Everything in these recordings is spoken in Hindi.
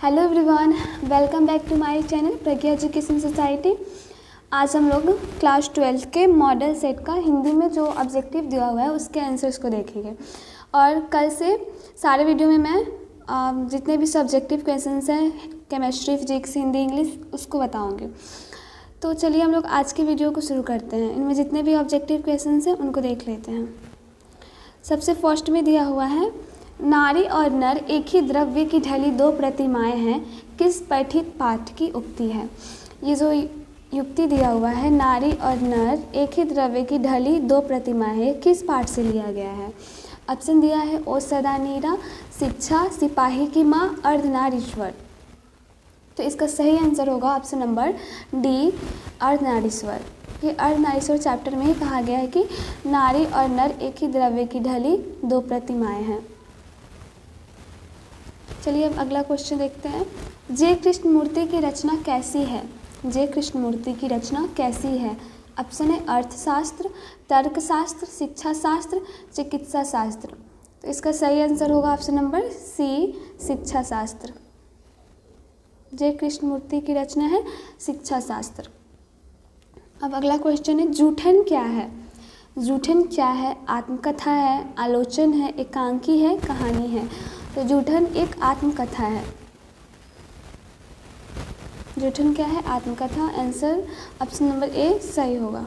Hello everyone, welcome back to my channel Pragya education society. आज हम लोग क्लास 12 के मॉडल सेट का हिंदी में जो ऑब्जेक्टिव दिया हुआ है उसके आंसर्स को देखेंगे। और कल से सारे वीडियो में मैं जितने भी सब्जेक्टिव क्वेश्चंस हैं केमिस्ट्री, फिजिक्स, हिंदी, इंग्लिश उसको बताऊंगी। तो चलिए हम लोग आज के वीडियो को शुरू करते हैं। इनमें जितने भी ऑब्जेक्टिव क्वेश्चंस हैं उनको देख लेते हैं। सबसे फर्स्ट में दिया हुआ है, नारी और नर एक ही द्रव्य की ढली दो प्रतिमाएं हैं, किस पठित पाठ की उक्ति है। ये जो युक्ति दिया हुआ है, नारी और नर एक ही द्रव्य की ढली दो प्रतिमाएं हैं, किस पाठ से लिया गया है। ऑप्शन दिया है ओ सदा नीरा, शिक्षा, सिपाही की माँ, अर्धनारीश्वर। तो इसका सही आंसर होगा ऑप्शन नंबर डी, अर्धनारीश्वर। ये अर्धनारीश्वर चैप्टर में ही कहा गया है कि नारी और नर एक ही द्रव्य की ढली दो प्रतिमाएं हैं। चलिए अब अगला क्वेश्चन देखते हैं। जे कृष्णमूर्ति की रचना कैसी है। जे कृष्णमूर्ति की रचना कैसी है। ऑप्शन है अर्थशास्त्र, तर्कशास्त्र, शिक्षा शास्त्र, चिकित्सा शास्त्र। तो इसका सही आंसर होगा ऑप्शन नंबर सी, शिक्षा शास्त्र। जे कृष्णमूर्ति की रचना है शिक्षा शास्त्र। अब अगला क्वेश्चन है, जूठन क्या है। जूठन क्या है। आत्मकथा है, आलोचन है, एकांकी है, कहानी है। तो जूठन एक आत्मकथा है। जूठन क्या है, आत्मकथा। आंसर ऑप्शन नंबर ए सही होगा।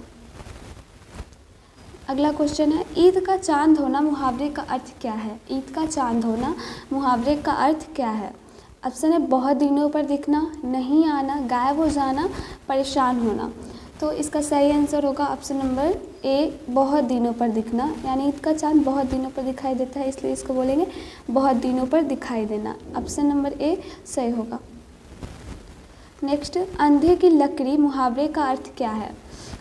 अगला क्वेश्चन है, ईद का चांद होना मुहावरे का अर्थ क्या है। ईद का चांद होना मुहावरे का अर्थ क्या है। ऑप्शन है बहुत दिनों पर दिखना, नहीं आना, गायब हो जाना, परेशान होना। तो इसका सही आंसर होगा ऑप्शन नंबर ए, बहुत दिनों पर दिखना। यानी ईद का चांद बहुत दिनों पर दिखाई देता है, इसलिए इसको बोलेंगे बहुत दिनों पर दिखाई देना। ऑप्शन नंबर ए सही होगा। नेक्स्ट, अंधे की लकड़ी मुहावरे का अर्थ क्या है।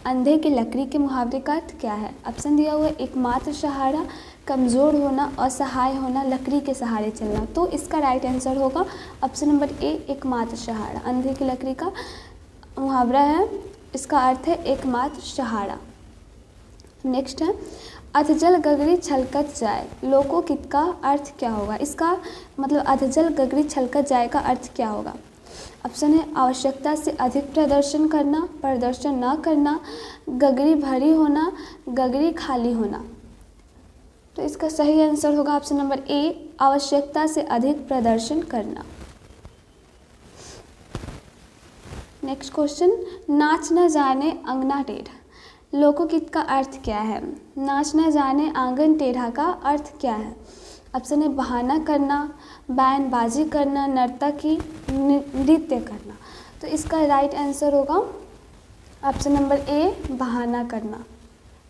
अंधे की लकड़ी के मुहावरे का अर्थ क्या है। ऑप्शन दिया हुआ है एकमात्र सहारा, कमज़ोर होना, असहाय होना, लकड़ी के सहारे चलना। तो इसका राइट आंसर होगा ऑप्शन नंबर ए, एकमात्र सहारा। अंधे की लकड़ी का मुहावरा है, इसका अर्थ है एकमात्र सहारा। नेक्स्ट है, अधजल गगरी छलकत जाए, लोकोकित का अर्थ क्या होगा। इसका मतलब अधजल गगरी छलकत जाए का अर्थ क्या होगा। ऑप्शन है आवश्यकता से अधिक प्रदर्शन करना, प्रदर्शन न करना, गगरी भरी होना, गगरी खाली होना। तो इसका सही आंसर होगा ऑप्शन नंबर ए, आवश्यकता से अधिक प्रदर्शन करना। नेक्स्ट क्वेश्चन, नाच न जाने अंगना टेढ़ा, लोकोकित का अर्थ क्या है। नाच न जाने आंगन टेढ़ा का अर्थ क्या है। ऑप्शन है बहाना करना, बयानबाजी करना, नर्तकी, नृत्य करना। तो इसका राइट आंसर होगा ऑप्शन नंबर ए, बहाना करना।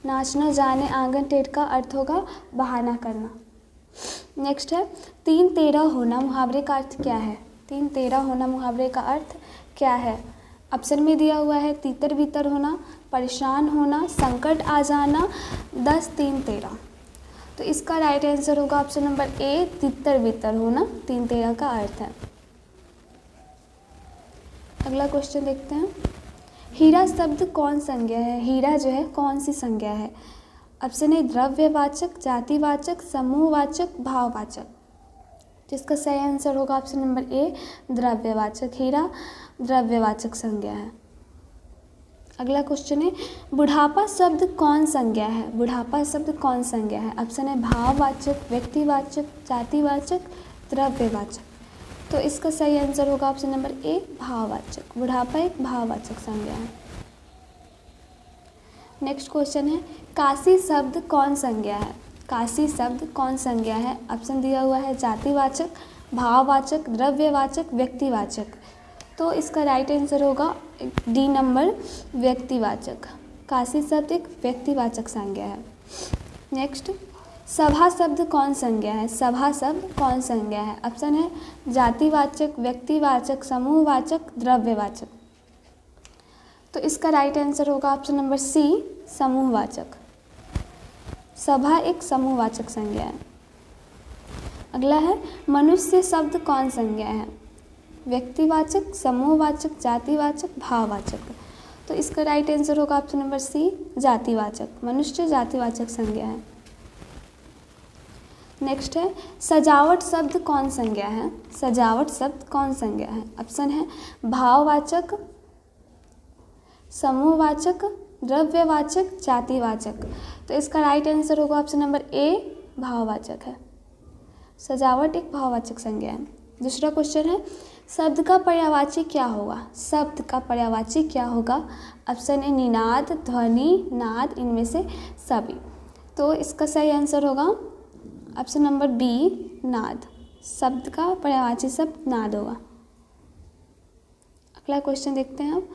नाच न जाने आंगन टेढ़ का अर्थ होगा बहाना करना। नेक्स्ट है, तीन तेरा होना मुहावरे का अर्थ क्या है। तीन तेरा होना मुहावरे का अर्थ क्या है। ऑप्शन में दिया हुआ है तीतर बीतर होना, परेशान होना, संकट आ जाना, 10 3 13। तो इसका राइट आंसर होगा ऑप्शन नंबर ए, तीतर बीतर होना तीन तेरा का अर्थ है। अगला क्वेश्चन देखते हैं, हीरा शब्द कौन संज्ञा है। हीरा जो है कौन सी संज्ञा है। ऑप्शन है द्रव्यवाचक, जातिवाचक, समूहवाचक, भाववाचक। जिसका सही आंसर होगा ऑप्शन नंबर ए, द्रव्यवाचक। हीरा द्रव्यवाचक संज्ञा है। अगला क्वेश्चन है, बुढ़ापा शब्द कौन संज्ञा है। बुढ़ापा शब्द कौन संज्ञा है। ऑप्शन है भाववाचक, व्यक्तिवाचक, जातिवाचक, द्रव्यवाचक। तो इसका सही आंसर होगा ऑप्शन नंबर ए, भाववाचक। बुढ़ापा एक भाववाचक संज्ञा है। नेक्स्ट क्वेश्चन है, काशी शब्द कौन संज्ञा है। काशी शब्द कौन संज्ञा है। ऑप्शन दिया हुआ है जातिवाचक, भाववाचक, द्रव्यवाचक, व्यक्तिवाचक। तो इसका राइट आंसर होगा डी नंबर, व्यक्तिवाचक। काशी शब्द एक व्यक्तिवाचक संज्ञा है। नेक्स्ट, सभा शब्द कौन संज्ञा है। सभा शब्द कौन संज्ञा है। ऑप्शन है जातिवाचक, व्यक्तिवाचक, समूहवाचक, द्रव्यवाचक। तो इसका राइट आंसर होगा ऑप्शन नंबर सी, समूहवाचक। सभा एक समूहवाचक संज्ञा है। अगला है, मनुष्य शब्द कौन संज्ञा है। व्यक्तिवाचक, समूहवाचक, जातिवाचक, भाववाचक। तो इसका राइट आंसर होगा ऑप्शन नंबर सी, जातिवाचक। मनुष्य जातिवाचक संज्ञा है। नेक्स्ट है सजावट शब्द कौन संज्ञा है? सजावट शब्द कौन संज्ञा है? ऑप्शन है भाववाचक, समूहवाचक, द्रव्यवाचक, जातिवाचक। तो इसका राइट आंसर होगा ऑप्शन नंबर ए, भाववाचक है। सजावट एक भाववाचक संज्ञा है। दूसरा क्वेश्चन है शब्द का पर्यायवाची क्या होगा? शब्द का पर्यायवाची क्या होगा? ऑप्शन ए निनाद, ध्वनि, नाद, इनमें से सभी। तो इसका सही आंसर होगा ऑप्शन नंबर बी, नाद। शब्द का पर्यायवाची शब्द नाद होगा। अगला क्वेश्चन देखते हैं अब।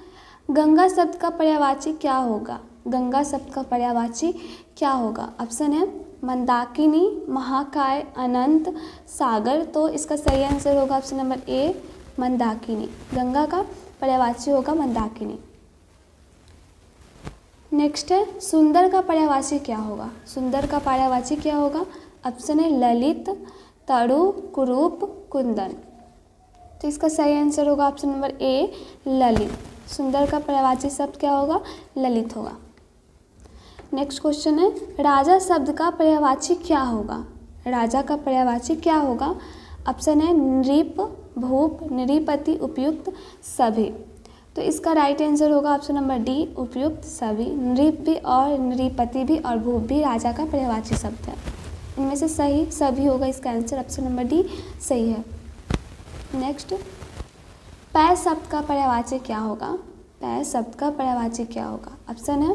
गंगा शब्द का पर्यायवाची क्या होगा? गंगा शब्द का पर्यायवाची क्या होगा? ऑप्शन है मंदाकिनी, महाकाय, अनंत, सागर। तो इसका सही आंसर होगा ऑप्शन नंबर ए, मंदाकिनी। गंगा का पर्यायवाची होगा मंदाकिनी। नेक्स्ट है सुंदर का पर्यायवाची क्या होगा? सुंदर का पर्यायवाची क्या होगा? ऑप्शन है ललित, तरु, कुरूप, कुंदन। तो इसका सही आंसर होगा ऑप्शन नंबर ए, ललित। सुंदर का पर्यायवाची शब्द क्या होगा? ललित होगा। नेक्स्ट क्वेश्चन है राजा शब्द का पर्यायवाची क्या होगा? राजा का पर्यायवाची क्या होगा? ऑप्शन है नृप, भूप, नृपति, उपयुक्त, सभी। तो इसका राइट आंसर होगा ऑप्शन नंबर डी, उपयुक्त, सभी। नृप भी और नृपति भी और भूप भी राजा का पर्यायवाची शब्द है। इनमें से सही सभी होगा। इसका आंसर ऑप्शन नंबर डी सही है। नेक्स्ट पै शब्द का पर्यायवाची क्या होगा? पै शब्द का पर्यायवाची क्या होगा? ऑप्शन है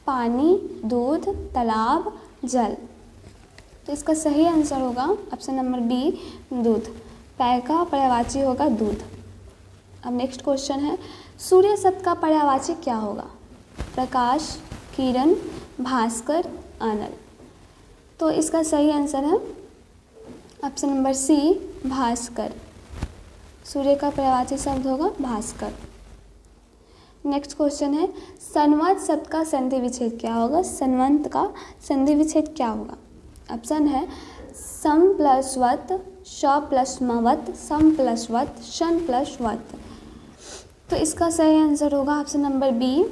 पानी, दूध, तालाब, जल। तो इसका सही आंसर होगा ऑप्शन नंबर बी, दूध। पै का पर्यायवाची होगा दूध। अब नेक्स्ट क्वेश्चन है सूर्य शब्द का पर्यायवाची क्या होगा? प्रकाश, किरण, भास्कर, अनल। तो इसका सही आंसर है ऑप्शन नंबर सी, भास्कर। सूर्य का पर्यायवाची शब्द होगा भास्कर। नेक्स्ट क्वेश्चन है संवत शब्द का संधि विच्छेद क्या होगा? संवत का संधि विच्छेद क्या होगा? ऑप्शन है सम प्लस वत, श प्लस मवत, सम प्लस वत, शन प्लस वत। तो इसका सही आंसर होगा ऑप्शन नंबर बी,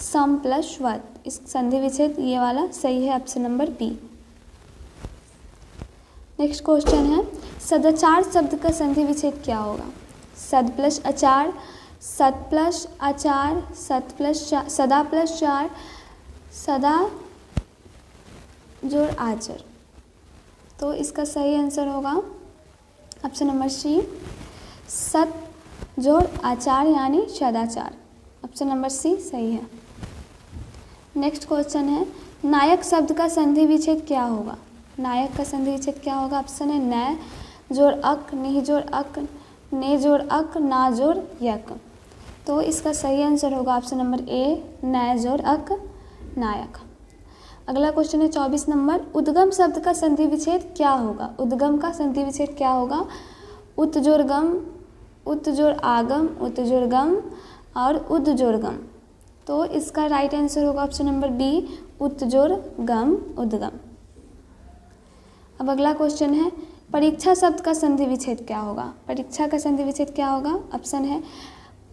सम प्लस वत। इस संधि विच्छेद ये वाला सही है, option number B. Next question है सदाचार शब्द का संधि विच्छेद क्या होगा? सद प्लस आचार, सत प्लस आचार, सत प्लस सदा प्लस चार, सदा जोड़ आचर। तो इसका सही आंसर होगा ऑप्शन नंबर सी, सत जोड़ आचार यानी सदाचार। ऑप्शन नंबर सी सही है। नेक्स्ट क्वेश्चन है नायक शब्द का संधि विच्छेद क्या होगा? नायक का संधि विच्छेद क्या होगा? ऑप्शन है नय जोड़ अक, निह जोड़ अक, ने जोड़ अक, ना जोड़ यक। तो इसका सही आंसर होगा ऑप्शन नंबर ए, नय जोड़ अक, नायक। अगला क्वेश्चन है 24 नंबर उद्गम शब्द का संधि विच्छेद क्या होगा? उद्गम का संधि विच्छेद क्या होगा? उत जोड़ गम, उत जोड़ आगम, उत जोड़ गम और उद जोड़ गम। तो इसका राइट आंसर होगा ऑप्शन नंबर बी, उत जोड़ गम, उद्गम। अब अगला क्वेश्चन है परीक्षा शब्द का संधि विच्छेद क्या होगा? परीक्षा का संधि विच्छेद क्या होगा? ऑप्शन है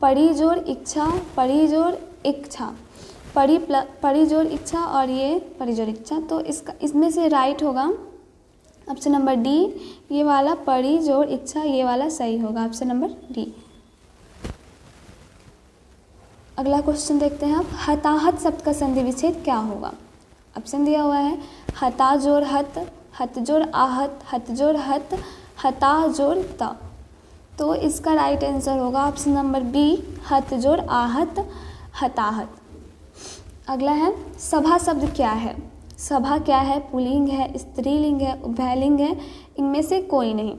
परी जोड़ इच्छा, परी जोड़ इच्छा, परी जोड़ इच्छा और ये परी जोड़ इच्छा। तो इसमें से राइट होगा ऑप्शन नंबर डी, ये वाला परी जोड़ इच्छा, ये वाला सही होगा ऑप्शन नंबर डी। अगला क्वेश्चन देखते हैं अब हताहत शब्द का संधि विच्छेद क्या होगा? ऑप्शन दिया हुआ है हता जोड़ हत, हत जोड़ आहत, हत जोड़ हत, हता जोड़ त। तो इसका राइट आंसर होगा ऑप्शन नंबर बी, हत जोड़ आहत, हताहत। अगला है सभा शब्द क्या है? सभा क्या है? पुल्लिंग है, स्त्रीलिंग है, उभयलिंग है, इनमें से कोई नहीं।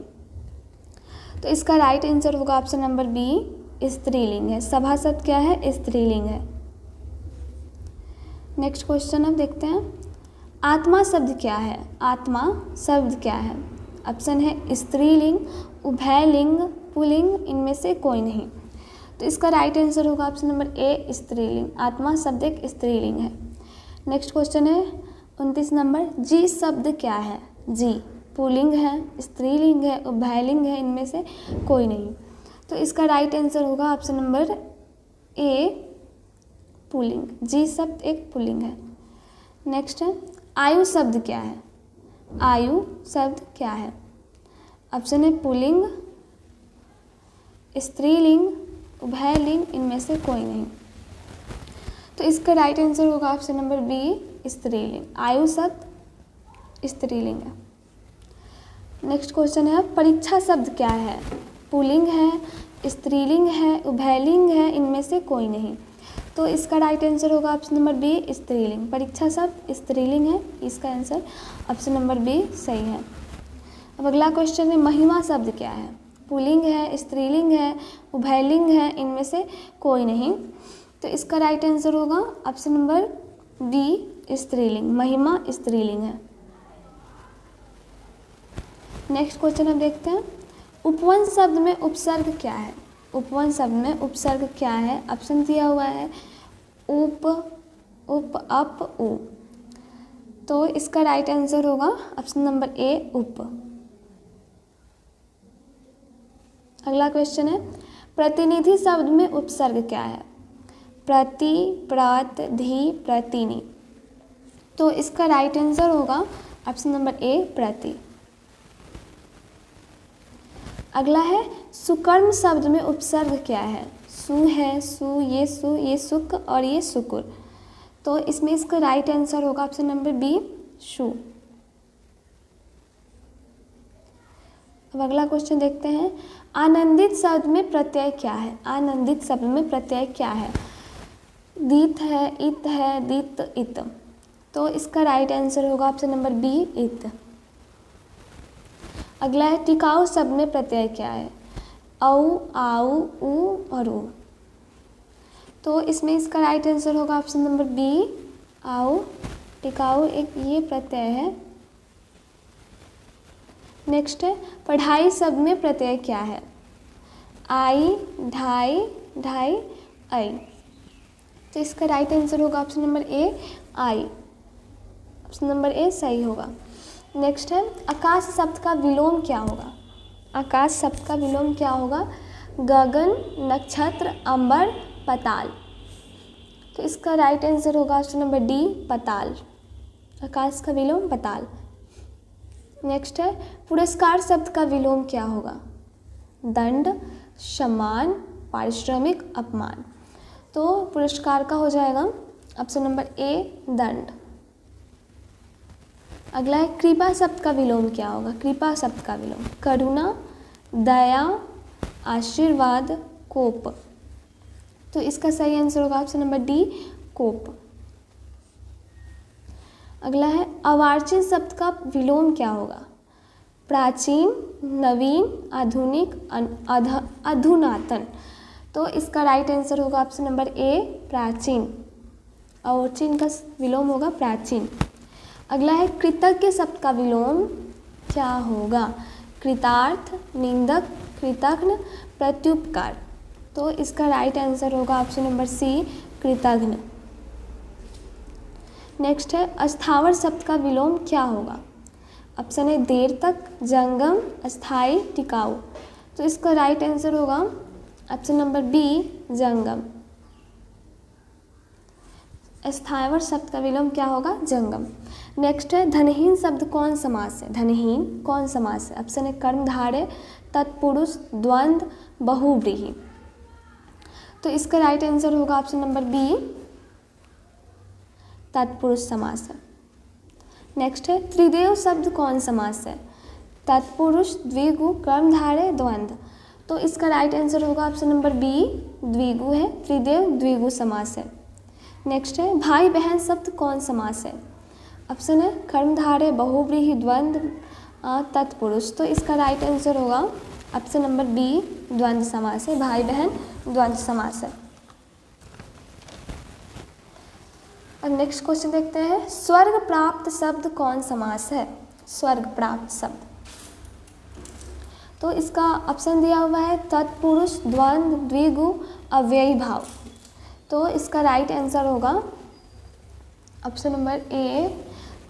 तो इसका राइट आंसर होगा ऑप्शन नंबर बी, स्त्रीलिंग है। सभा शब्द क्या है? स्त्रीलिंग है। नेक्स्ट क्वेश्चन अब देखते हैं आत्मा शब्द क्या है? आत्मा शब्द क्या है? ऑप्शन है स्त्रीलिंग, उभयलिंग, पुल्लिंग, इनमें से कोई नहीं। तो इसका राइट आंसर होगा ऑप्शन नंबर ए, स्त्रीलिंग। आत्मा शब्द एक स्त्रीलिंग है। नेक्स्ट क्वेश्चन है 29 नंबर जी शब्द क्या है? जी पुल्लिंग है, स्त्रीलिंग है, उभयलिंग है, इनमें से कोई नहीं। तो इसका राइट आंसर होगा ऑप्शन नंबर ए, पुल्लिंग। जी शब्द एक पुल्लिंग है। नेक्स्ट है आयु शब्द क्या है? आयु शब्द क्या है? ऑप्शन है पुल्लिंग, स्त्रीलिंग, उभयलिंग, इनमें से कोई नहीं। तो इसका राइट आंसर होगा ऑप्शन नंबर बी, स्त्रीलिंग। आयु शब्द स्त्रीलिंग है। नेक्स्ट क्वेश्चन है परीक्षा शब्द क्या है? पुल्लिंग है, स्त्रीलिंग है, उभयलिंग है, इनमें से कोई नहीं। तो इसका राइट आंसर होगा ऑप्शन नंबर बी, स्त्रीलिंग। परीक्षा शब्द स्त्रीलिंग है, इसका आंसर ऑप्शन नंबर बी सही है। अब अगला क्वेश्चन है महिमा शब्द क्या है? पुल्लिंग है, स्त्रीलिंग है, उभयलिंग है, इनमें से कोई नहीं। तो इसका राइट आंसर होगा ऑप्शन नंबर बी, स्त्रीलिंग। महिमा स्त्रीलिंग है। नेक्स्ट क्वेश्चन हम देखते हैं उपवंश शब्द में उपसर्ग क्या है? उपवंश शब्द में उपसर्ग क्या है? ऑप्शन दिया हुआ है उप, उप, अप, उ। तो इसका राइट आंसर होगा ऑप्शन नंबर ए, उप। अगला क्वेश्चन है प्रतिनिधि शब्द में उपसर्ग क्या है? प्रति, प्रत, धी, प्रतिनि। तो इसका राइट आंसर होगा ऑप्शन नंबर ए, प्रति। अगला है सुकर्म शब्द में उपसर्ग क्या है? सु है, सु, ये सुक और ये सुकुर। तो इसमें इसका राइट आंसर होगा ऑप्शन नंबर बी, शु। अब अगला क्वेश्चन देखते हैं आनंदित शब्द में प्रत्यय क्या है? आनंदित शब्द में प्रत्यय क्या है? दीत है, इत है, दित, इत। तो इसका राइट आंसर होगा ऑप्शन नंबर बी, इत। अगला है टिकाऊ शब्द में प्रत्यय क्या है? औ, आउ, उ और उ। तो इसमें इसका राइट आंसर होगा ऑप्शन नंबर बी, आउ। टिकाऊ एक ये प्रत्यय है। नेक्स्ट है पढ़ाई शब्द में प्रत्यय क्या है? आई, ढाई, ढाई, आई। तो इसका राइट आंसर होगा ऑप्शन नंबर ए, आई। ऑप्शन नंबर ए सही होगा। नेक्स्ट है आकाश शब्द का विलोम क्या होगा? आकाश शब्द का विलोम क्या होगा? गगन, नक्षत्र, अंबर, पताल। तो इसका राइट आंसर होगा ऑप्शन नंबर डी, पताल। आकाश का विलोम पताल। नेक्स्ट है पुरस्कार शब्द का विलोम क्या होगा? दंड, सम्मान, पारिश्रमिक, अपमान। तो पुरस्कार का हो जाएगा ऑप्शन नंबर ए, दंड। अगला है कृपा शब्द का विलोम क्या होगा? कृपा शब्द का विलोम करुणा, दया, आशीर्वाद, कोप। तो इसका सही आंसर होगा ऑप्शन नंबर डी, कोप। अगला है अर्वाचीन शब्द का विलोम क्या होगा? प्राचीन, नवीन, आधुनिक, अधुनातन। तो इसका राइट आंसर होगा ऑप्शन नंबर ए, प्राचीन। अर्वाचीन का विलोम होगा प्राचीन। अगला है कृतज्ञ शब्द का विलोम क्या होगा? कृतार्थ, निंदक, कृतघ्न, प्रत्युपकार। तो इसका राइट आंसर होगा ऑप्शन नंबर सी, कृतघ्न। नेक्स्ट है अस्थावर शब्द का विलोम क्या होगा? ऑप्शन है देर तक, जंगम, अस्थाई, टिकाऊ। तो इसका राइट आंसर होगा ऑप्शन नंबर बी, जंगम। अस्थावर शब्द का विलोम क्या होगा? जंगम। नेक्स्ट है धनहीन शब्द कौन समास है? धनहीन कौन समास है? ऑप्शन है कर्मधारय, तत्पुरुष, द्वंद्व, बहुव्रीहि। तो इसका राइट आंसर होगा ऑप्शन नंबर बी, तत्पुरुष समास है। नेक्स्ट है त्रिदेव शब्द कौन समास है? तत्पुरुष, द्विगु, कर्मधारय, द्वंद्व। तो इसका राइट आंसर होगा ऑप्शन नंबर बी, द्विगु है। त्रिदेव द्विगु समास है। नेक्स्ट है भाई बहन शब्द कौन समास है? ऑप्शन है कर्मधारय, बहुव्रीहि, द्वंद्व, तत्पुरुष। तो इसका राइट आंसर होगा ऑप्शन नंबर बी, द्वंद्व समास है। भाई बहन द्वंद्व समास है। अब नेक्स्ट क्वेश्चन देखते हैं स्वर्ग प्राप्त शब्द कौन समास है? स्वर्ग प्राप्त शब्द। तो इसका ऑप्शन दिया हुआ है तत्पुरुष, द्वंद्व, द्विगु, अव्ययी भाव। तो इसका राइट आंसर होगा ऑप्शन नंबर ए,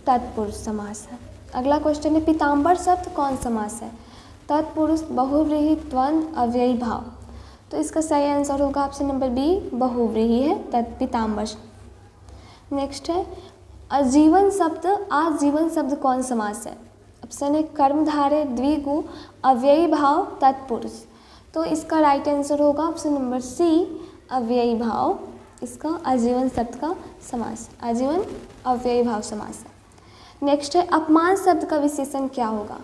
तत्पुरुष समास है। अगला क्वेश्चन है पीताम्बर शब्द कौन समास है? तत्पुरुष, बहुव्रीहि, द्वंद्व, अव्ययी भाव। तो इसका सही आंसर होगा ऑप्शन नंबर बी, बहुव्रीहि है पीताम्बर। नेक्स्ट है आजीवन शब्द, आजीवन शब्द कौन समास है? ऑप्शन है कर्मधारय द्विगु अव्ययी भाव तत्पुरुष। तो इसका राइट आंसर होगा ऑप्शन नंबर सी अव्ययी भाव। इसका आजीवन शब्द का समास, आजीवन अव्ययी भाव समास है। नेक्स्ट है अपमान शब्द का विशेषण क्या होगा?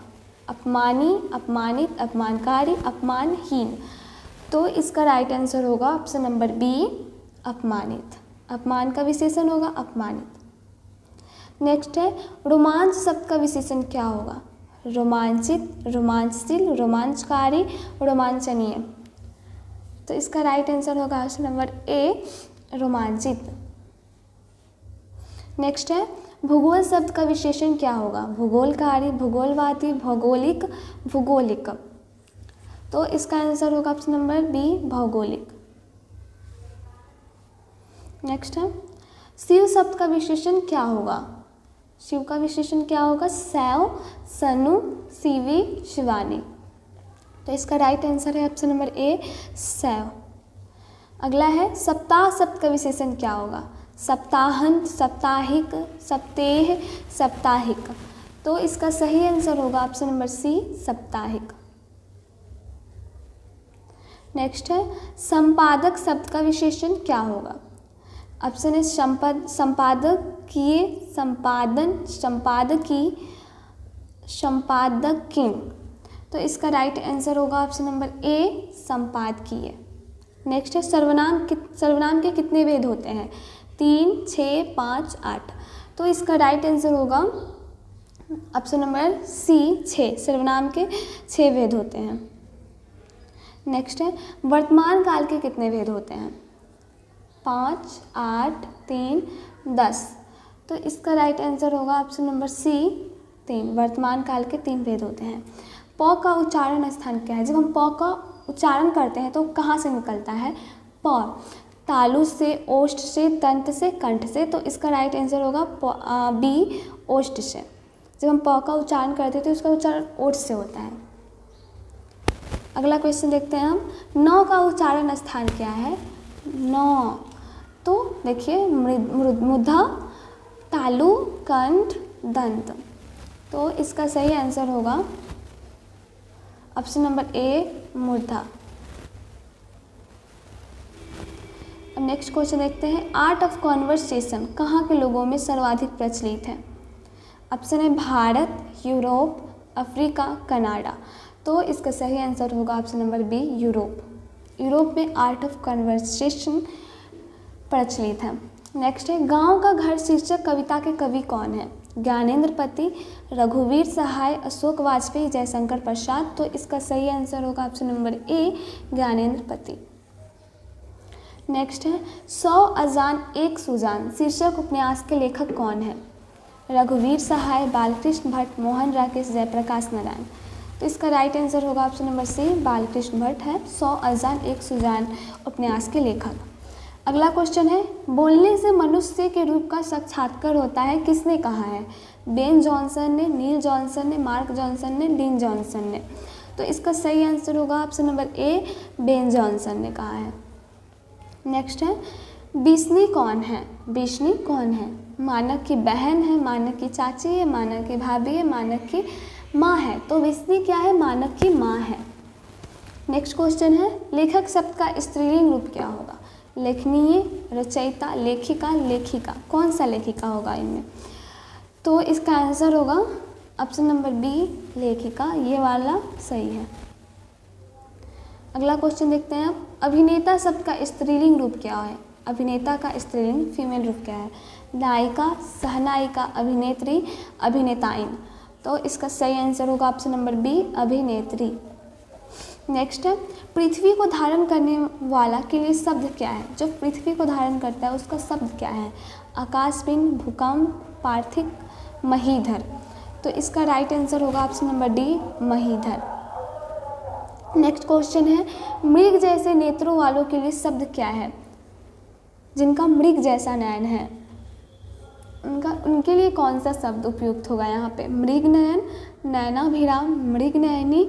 अपमानी, अपमानित, अपमानकारी, अपमानहीन। तो इसका राइट आंसर होगा ऑप्शन नंबर बी अपमानित। अपमान का विशेषण होगा अपमानित। नेक्स्ट है रोमांच शब्द का विशेषण क्या होगा? रोमांचित, रोमांचशील, रोमांचकारी, रोमांचनीय। तो इसका राइट आंसर होगा ऑप्शन नंबर ए रोमांचित। नेक्स्ट है भूगोल शब्द का विशेषण क्या होगा? भूगोलकारी, भूगोलवादी, भौगोलिक, भूगोलिक। तो इसका आंसर होगा ऑप्शन नंबर बी भौगोलिक। नेक्स्ट है शिव शब्द का विशेषण क्या होगा? शिव का विशेषण क्या होगा? शैव, सनु, शिवी, शिवानी। तो इसका राइट आंसर है ऑप्शन नंबर ए शैव। अगला है सप्ताह शब्द का विशेषण क्या होगा? सप्ताहांत, साप्ताहिक, सप्तेह, साप्ताहिक। तो इसका सही आंसर होगा ऑप्शन नंबर सी साप्ताहिक। नेक्स्ट है संपादक शब्द का विशेषण क्या होगा? ऑप्शन है संपादकीय, संपादन, संपादकी, संपादकीय। तो इसका राइट आंसर होगा ऑप्शन नंबर ए संपादकीय। नेक्स्ट है सर्वनाम के कितने भेद होते हैं? 3, 6, 5, 8। तो इसका राइट आंसर होगा ऑप्शन नंबर सी 6। सर्वनाम के 6 भेद होते हैं। नेक्स्ट है वर्तमान काल के कितने भेद होते हैं? 5, 8, 3, 10। तो इसका राइट आंसर होगा ऑप्शन नंबर सी 3। वर्तमान काल के 3 भेद होते हैं। प का उच्चारण स्थान क्या है? जब हम प का उच्चारण करते हैं तो कहाँ से निकलता है? प। तालु से, ओष्ठ से, तंत से, कंठ से। तो इसका राइट आंसर होगा बी ओष्ठ से। जब हम प का उच्चारण करते हैं तो इसका उच्चारण ओठ से होता है। अगला क्वेश्चन देखते हैं हम। नौ का उच्चारण स्थान क्या है? नौ। तो देखिए मूर्धा, तालु, कंठ, दंत। तो इसका सही आंसर होगा ऑप्शन नंबर ए मूर्धा। अब नेक्स्ट क्वेश्चन देखते हैं। आर्ट ऑफ कॉन्वर्सेशन कहाँ के लोगों में सर्वाधिक प्रचलित है? ऑप्शन है भारत, यूरोप, अफ्रीका, कनाडा। तो इसका सही आंसर होगा option number B Europe. Europe में आर्ट ऑफ कॉन्वर्सेशन प्रचलित है। नेक्स्ट है गांव का घर शीर्षक कविता के कवि कौन है? ज्ञानेंद्र पति, रघुवीर सहाय, अशोक वाजपेयी, जयशंकर प्रसाद। तो इसका सही आंसर होगा ऑप्शन नंबर ए ज्ञानेंद्र पति। नेक्स्ट है 100 अजान एक सुजान शीर्षक उपन्यास के लेखक कौन है? रघुवीर सहाय, बालकृष्ण भट्ट, मोहन राकेश, जयप्रकाश नारायण। तो इसका राइट आंसर होगा option number C Balkrishna Bhatt है 100 अजान एक सुजान उपन्यास के लेखक। अगला क्वेश्चन है बोलने से मनुष्य के रूप का साक्षात्कार होता है किसने कहा है? बेन जॉनसन ने, नील जॉनसन ने, मार्क जॉनसन ने, डीन जॉनसन ने। तो इसका सही आंसर होगा ऑप्शन नंबर ए बेन जॉनसन ने कहा है। नेक्स्ट है बिस्नी कौन है? बिस्नी कौन है? मानक की बहन है, मानक की चाची है, मानक की भाभी है, मानक की माँ है। तो बिस्नी क्या है? मानक की माँ है। नेक्स्ट क्वेश्चन है लेखक शब्द का स्त्रीलिंग रूप क्या होगा? लेखनीय, रचयिता, लेखिका, लेखिका। कौन सा लेखिका होगा इनमें? तो इसका आंसर होगा ऑप्शन नंबर बी लेखिका। ये वाला सही है। अगला क्वेश्चन देखते हैं आप। अभिनेता शब्द का स्त्रीलिंग रूप क्या है? अभिनेता का स्त्रीलिंग फीमेल रूप क्या है? नायिका, सहनायिका, अभिनेत्री, अभिनेताइन। तो इसका सही आंसर होगा ऑप्शन नंबर बी अभिनेत्री। नेक्स्ट है पृथ्वी को धारण करने वाला के लिए शब्द क्या है? जो पृथ्वी को धारण करता है उसका शब्द क्या है? आकाशपिंड, भूकंप, पार्थिव, महीधर। तो इसका राइट आंसर होगा option number D Mahidhar. Next question है मृग जैसे नेत्रों वालों के लिए शब्द क्या है? जिनका मृग जैसा नयन है उनके लिए कौन सा शब्द उपयुक्त होगा यहाँ पे? मृग नयन, नयनाभिराम, मृग नयनी,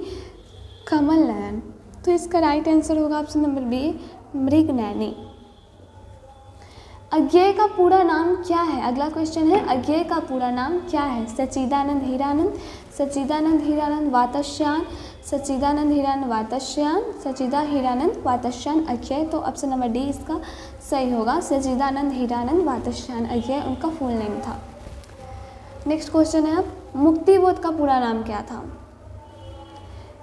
कमल नयन। तो इसका राइट आंसर होगा ऑप्शन नंबर बी मृग नयनी। अज्ञेय का पूरा नाम क्या है? अगला क्वेश्चन है, अज्ञेय का पूरा नाम क्या है? सच्चिदानंद हीरानंद, सच्चिदानंद हीरानंद वातस्यायन, सच्चिदानंद हीरानंद वातस्यायन, सच्चिदा हीरानंद वातस्यायन अज्ञेय। तो ऑप्शन नंबर डी इसका सही होगा। सच्चिदानंद हीरानंद वातस्यायन अज्ञेय उनका फुल नेम था। नेक्स्ट क्वेश्चन है, अब मुक्तिबोध का पूरा नाम क्या था?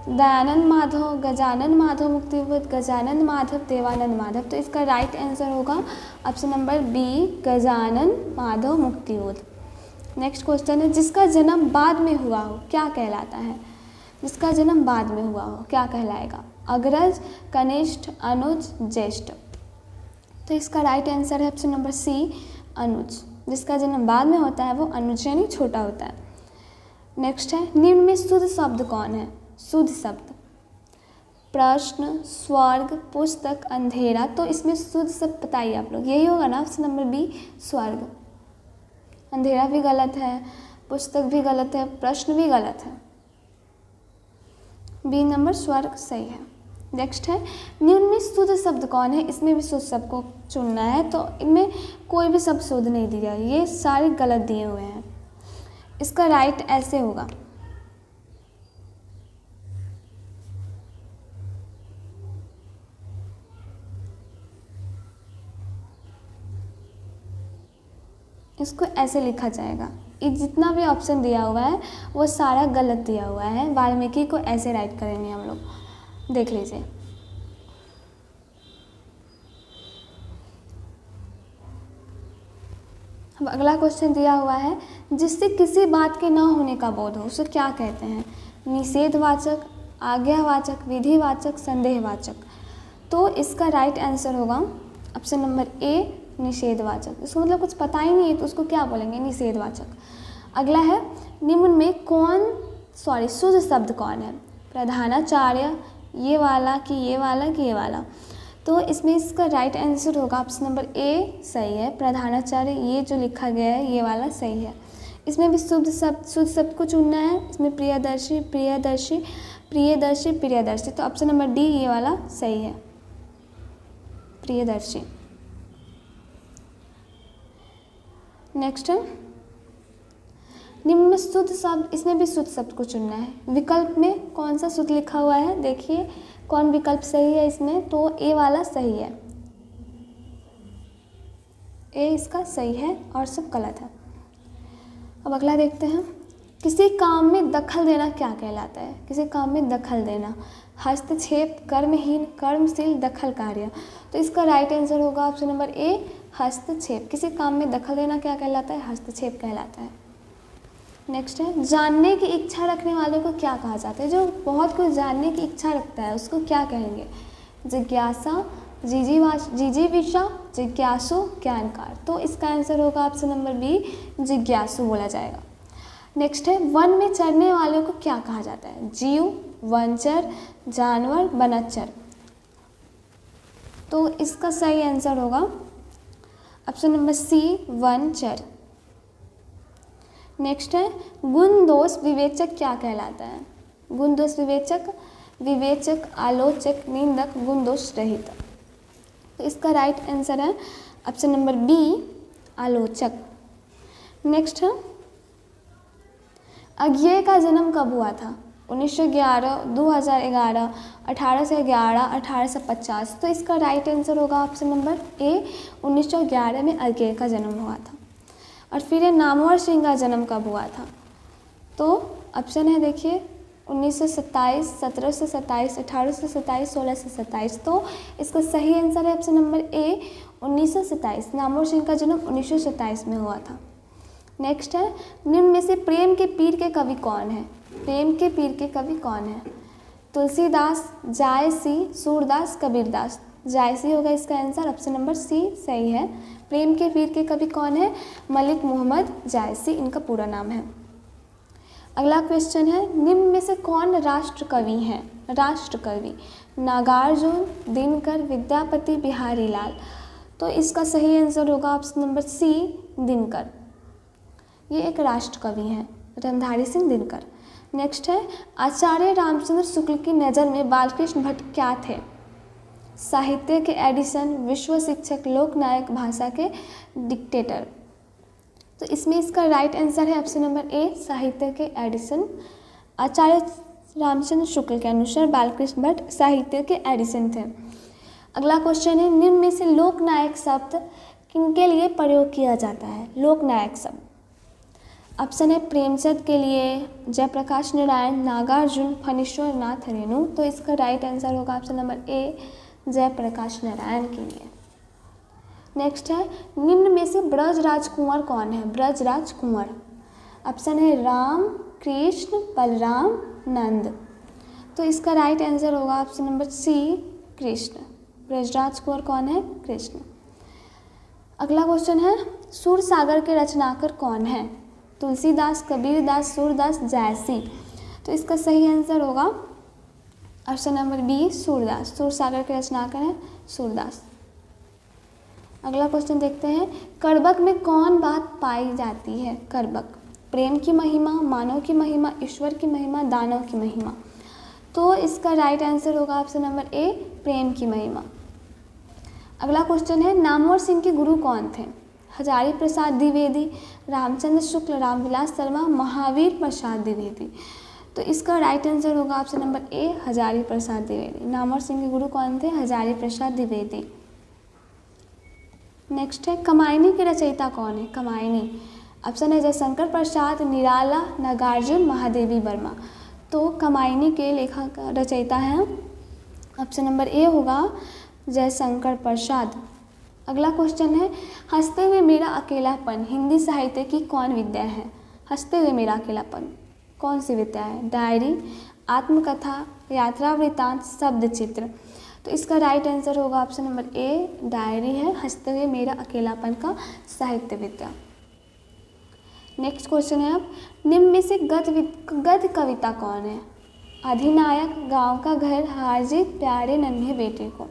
दयानंद माधव, गजानन माधव मुक्तिबोध, गजानन माधव, देवानंद माधव। तो इसका राइट आंसर होगा option number B, Gajanan Madhav Muktibodh. Next question है, जिसका जन्म बाद में हुआ हो क्या कहलाता है? जिसका जन्म बाद में हुआ हो क्या कहलाएगा? अग्रज, कनिष्ठ, अनुज, ज्येष्ठ। तो इसका राइट आंसर है ऑप्शन नंबर सी, अनुज। जिसका जन्म बाद में होता है वो अनुज यानी छोटा होता है। नेक्स्ट है, निम्न में शुद्ध शब्द कौन है? शुद्ध शब्द, प्रश्न, स्वर्ग, पुस्तक, अंधेरा। तो इसमें शुद्ध शब्द बताइए आप लोग, यही होगा ना ऑप्शन नंबर बी, स्वर्ग। अंधेरा भी गलत है, पुस्तक भी गलत है, प्रश्न भी गलत है, बी नंबर स्वर्ग सही है। नेक्स्ट है, निम्न में शुद्ध शब्द कौन है? इसमें भी शुद्ध शब्द को चुनना है, तो इनमें कोई भी शब्द शुद्ध नहीं दिया, ये सारे गलत दिए हुए हैं। इसका राइट ऐसे होगा, इसको ऐसे लिखा जाएगा। ये जितना भी ऑप्शन दिया हुआ है वो सारा गलत दिया हुआ है। वाल्मीकि को ऐसे राइट करेंगे हम लोग, देख लीजिए। अब अगला क्वेश्चन दिया हुआ है, जिससे किसी बात के न होने का बोध हो उसे क्या कहते हैं? निषेधवाचक, आज्ञावाचक, विधिवाचक, संदेहवाचक। तो इसका राइट आंसर होगा ऑप्शन नंबर ए, निषेधवाचक। इसको मतलब कुछ पता ही नहीं है तो उसको क्या बोलेंगे? निषेधवाचक। अगला है, निम्न में शुद्ध शब्द कौन है? प्रधानाचार्य, ये वाला कि ये वाला कि ये वाला। तो इसमें इसका राइट आंसर होगा ऑप्शन नंबर ए सही है, प्रधानाचार्य। ये जो लिखा गया है ये वाला सही है। इसमें भी शुद्ध शब्द को चुनना है। इसमें प्रियदर्शी, प्रियदर्शी, प्रियदर्शी, प्रियदर्शी। तो ऑप्शन नंबर डी ये वाला सही है, प्रियदर्शी। नेक्स्ट है, निम्न में शुद्ध शब्द, इसमें भी शुद्ध शब्द को चुनना है। विकल्प में कौन सा शुद्ध लिखा हुआ है? देखिए कौन विकल्प सही है इसमें, तो ए वाला सही है, ए इसका सही है और सब गलत है। अब अगला देखते हैं, किसी काम में दखल देना क्या कहलाता है? किसी काम में दखल देना, हस्तक्षेप, कर्महीन, कर्मशील, दखल कार्य। तो इसका राइट आंसर होगा ऑप्शन नंबर ए, हस्तक्षेप। किसी काम में दखल देना क्या कहलाता है? हस्तक्षेप कहलाता है। नेक्स्ट है, जानने की इच्छा रखने वाले को क्या कहा जाता है? जो बहुत कुछ जानने की इच्छा रखता है उसको क्या कहेंगे? जिज्ञासा, जिजीविषा, जिज्ञासु, ज्ञानकार। तो इसका आंसर होगा ऑप्शन नंबर बी, जिज्ञासु बोला जाएगा। नेक्स्ट है, वन में चरने वालों को क्या कहा जाता है? जीव, वनचर, जानवर, वनचर। तो इसका सही आंसर होगा ऑप्शन नंबर सी, वनचर। नेक्स्ट है, गुण दोष विवेचक क्या कहलाता है? गुण दोष विवेचक, विवेचक, आलोचक, निंदक, गुण दोष रहित। तो इसका राइट आंसर है ऑप्शन नंबर बी, आलोचक। नेक्स्ट है, अज्ञेय का जन्म कब हुआ था? 1911, 2011, 1811, 1850। तो इसका राइट आंसर होगा ऑप्शन नंबर ए, 1911 में अज्ञेय का जन्म हुआ था। और फिर ये नामवर सिंह का जन्म कब हुआ था? तो ऑप्शन है देखिए, 1927, 1727, 1827, 1627। तो इसका सही आंसर है ऑप्शन नंबर ए, 1927। नामवर सिंह का जन्म 1927 में हुआ था। नेक्स्ट है, निम्न में से प्रेम के पीर के कवि कौन है? प्रेम के पीर के कवि कौन है? तुलसीदास, जायसी, सूरदास, कबीरदास। जायसी होगा इसका आंसर, ऑप्शन नंबर सी सही है। प्रेम के पीर के कवि कौन है? मलिक मोहम्मद जायसी इनका पूरा नाम है। अगला क्वेश्चन है, निम्न में से कौन राष्ट्र कवि हैं? राष्ट्र कवि, नागार्जुन, दिनकर, विद्यापति, बिहारी लाल। तो इसका सही आंसर होगा ऑप्शन नंबर सी, दिनकर। ये एक राष्ट्र कवि हैं, रणधारी सिंह दिनकर। नेक्स्ट है, आचार्य रामचंद्र शुक्ल की नज़र में बालकृष्ण भट्ट क्या थे? साहित्य के एडिसन, विश्व शिक्षक, लोकनायक, भाषा के डिक्टेटर। तो इसमें इसका राइट आंसर है ऑप्शन नंबर ए, साहित्य के एडिसन। आचार्य रामचंद्र शुक्ल के अनुसार बालकृष्ण भट्ट साहित्य के एडिसन थे। अगला क्वेश्चन है, निम्न में से लोकनायक शब्द किनके लिए प्रयोग किया जाता है? लोकनायक शब्द ऑप्शन है प्रेमचंद के लिए, जयप्रकाश नारायण, नागार्जुन, फणीश्वर नाथ रेणु। तो इसका राइट आंसर होगा option number A, Jayaprakash Narayan के लिए। नेक्स्ट है, निम्न में से ब्रजराज कुंवर कौन है? ब्रजराज कुंवर ऑप्शन है राम, कृष्ण, बलराम, नंद। तो इसका राइट आंसर होगा option number C, Krishna. Brajraj Kunwar कौन है? कृष्ण। अगला क्वेश्चन है, सूरसागर के रचनाकार कौन है? तुलसीदास, कबीरदास, सूरदास, जायसी। तो इसका सही आंसर होगा option number B, Surdas. Sursagar के रचनाकार हैं सूरदास। अगला क्वेश्चन देखते हैं, कर्बक में कौन बात पाई जाती है? कर्बक प्रेम की महिमा, मानव की महिमा, ईश्वर की महिमा, दानव की महिमा। तो इसका राइट आंसर होगा ऑप्शन नंबर ए, प्रेम की महिमा। अगला क्वेश्चन है, नामवर सिंह के गुरु कौन थे? हजारी प्रसाद द्विवेदी, रामचंद्र शुक्ल, रामविलास शर्मा, महावीर प्रसाद द्विवेदी। तो इसका राइट आंसर होगा ऑप्शन नंबर ए, हजारी प्रसाद द्विवेदी। नामवर सिंह के गुरु कौन थे? हजारी प्रसाद द्विवेदी। नेक्स्ट है, कमायनी के रचयिता कौन है? कमायनी ऑप्शन है जयशंकर प्रसाद, निराला, नागार्जुन, महादेवी वर्मा। तो कमायनी के लेखक रचयिता हैं ऑप्शन नंबर ए होगा जयशंकर प्रसाद। अगला क्वेश्चन है, हंसते हुए मेरा अकेलापन हिंदी साहित्य की कौन विद्या है? हंसते हुए मेरा अकेलापन कौन सी विद्या है? डायरी, आत्मकथा, यात्रा वृत्तांत, शब्द चित्र। तो इसका राइट आंसर होगा ऑप्शन नंबर ए, डायरी है हंसते हुए मेरा अकेलापन का साहित्य विद्या। नेक्स्ट क्वेश्चन है, अब निम्न में से गद्य कविता कौन है? अधिनायक, गांव का घर, हार जीत, प्यारे नन्हे बेटे को।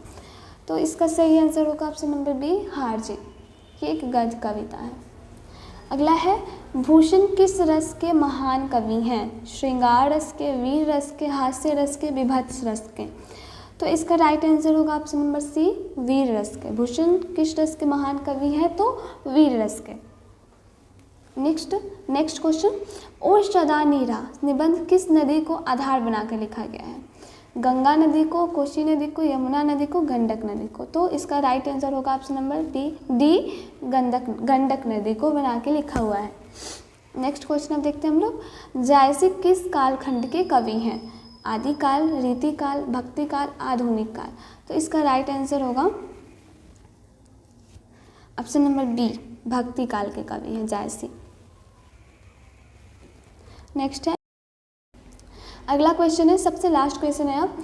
तो इसका सही आंसर होगा ऑप्शन नंबर बी, हार जीत। ये एक गद्य कविता है। अगला है, भूषण किस रस के महान कवि हैं? श्रृंगार रस के, वीर रस के, हास्य रस के, विभत्स रस के। तो इसका राइट आंसर होगा ऑप्शन नंबर सी, वीर रस के। भूषण किस रस के महान कवि हैं? तो वीर रस के। नेक्स्ट क्वेश्चन, ओ सदा नीरा निबंध किस नदी को आधार बनाकर लिखा गया है? गंगा नदी को, कोसी नदी को, यमुना नदी को, गंडक नदी को। तो इसका राइट आंसर होगा ऑप्शन नंबर डी, गंडक नदी को बना के लिखा हुआ है। नेक्स्ट क्वेश्चन अब देखते हैं हम लोग, जायसी किस कालखंड के कवि हैं? आदिकाल, रीतिकाल, भक्तिकाल, आधुनिक काल। तो इसका राइट आंसर होगा ऑप्शन नंबर बी, भक्ति काल के कवि हैं जायसी। नेक्स्ट है, अगला क्वेश्चन है, सबसे लास्ट क्वेश्चन है अब,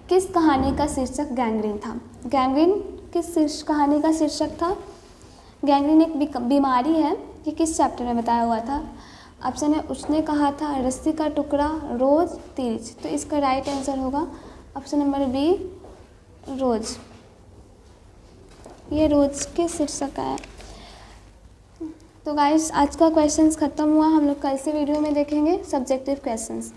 किस कहानी का शीर्षक गैंग्रीन था? गैंग्रीन किस कहानी का शीर्षक था? गैंग्रीन एक बीमारी है, ये किस चैप्टर में बताया हुआ था? ऑप्शन है उसने कहा था, रस्सी का टुकड़ा, रोज, तिरछ। तो इसका राइट आंसर होगा ऑप्शन नंबर बी, रोज। ये रोज के शीर्षक का है। तो गाइस आज का क्वेश्चंस ख़त्म हुआ, हम लोग कल से वीडियो में देखेंगे सब्जेक्टिव क्वेश्चंस।